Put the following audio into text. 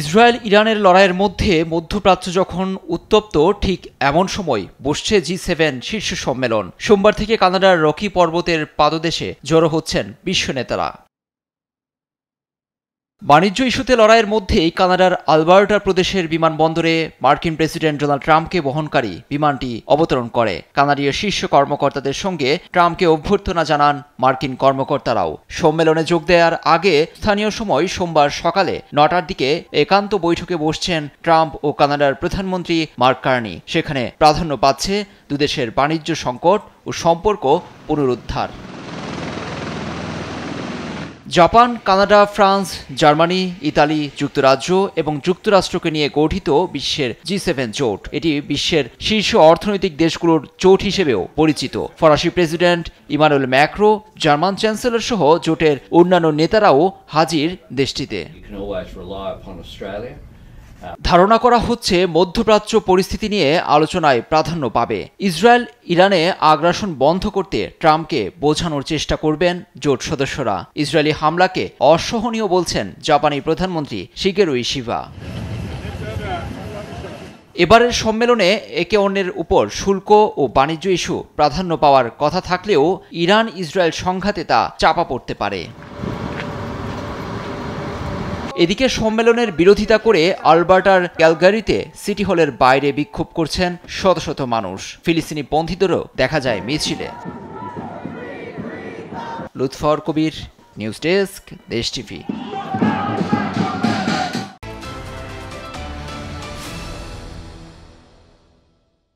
Israel ইরানের লড়াইয়ের মধ্যে মধ্যপ্রাচ্য যখন উত্তপ্ত, ঠিক এমন সময় বসছে G7 শীর্ষ সম্মেলন। সোমবার থেকে কানাডার রকি পর্বতের পাদদেশে জড়ো হচ্ছেন বিশ্ব নেতারা। বাণিজ্য ইস্যুতে লড়াইয়ের মধ্যেই কানাডার আলবার্টা প্রদেশের বিমানবন্দরে মার্কিন প্রেসিডেন্ট ডোনাল্ড ট্রাম্পকে বহনকারী বিমানটি অবতরণ করে। কানাডীয় শীর্ষ কর্মকর্তাদের সঙ্গে ট্রাম্পকে অভ্যর্থনা জানান মার্কিন কর্মকর্তারাও। সম্মেলনে যোগ দেওয়ার আগে স্থানীয় সময় সোমবার সকালে 9টার দিকে একান্ত বৈঠকে বসছেন ট্রাম্প ও কানাডার প্রধানমন্ত্রী মার্ক কার্নি। সেখানে প্রাধান্য পাচ্ছে দুদেশের বাণিজ্য সংকট ও সম্পর্ক পুনরুদ্ধার। Japan, Canada, France, Germany, Italy, যুক্তরাজ্য এবং যুক্তরাষ্ট্রকে নিয়ে গঠিত বিশ্বের G7 জোট। এটি বিশ্বের শীর্ষ অর্থনৈতিক দেশগুলোর জোট হিসেবেও পরিচিত। ফরাসি president Emmanuel Macron, German chancellor সহ জোটের অন্যান্য নেতারাও হাজির দেশটিতে। ধারণা করা হচ্ছে মধ্যপ্রাচ্য পরিস্থিতি নিয়ে আলোচনায় প্রাধান্য পাবে। ইসরায়েল ইরানে আগ্রাসন বন্ধ করতে ট্রাম্পকে বোঝানোর চেষ্টা করবেন জোট সদস্যরা। ইসরায়েলি হামলাকে অসহনীয় বলছেন জাপানি প্রধানমন্ত্রী শিগেরু ইশিবা। এবারের সম্মেলনে একে অন্যের উপর শুল্ক ও বাণিজ্য ইস্যু প্রাধান্য পাওয়ার কথা থাকলেও ইরান ইসরায়েল সংঘাতে তা চাপা পড়তে পারে। এদিকে সম্মেলনের বিরোধিতা করে আলবার্টার ক্যালগারিতে সিটি হলের বাইরে বিক্ষোভ করছেন শত শত মানুষ। ফিলিস্তিনি পন্থীদেরও দেখা যায় মিছিলে। লুৎফর কবির, নিউজ ডেস্ক, দেশ টিভি।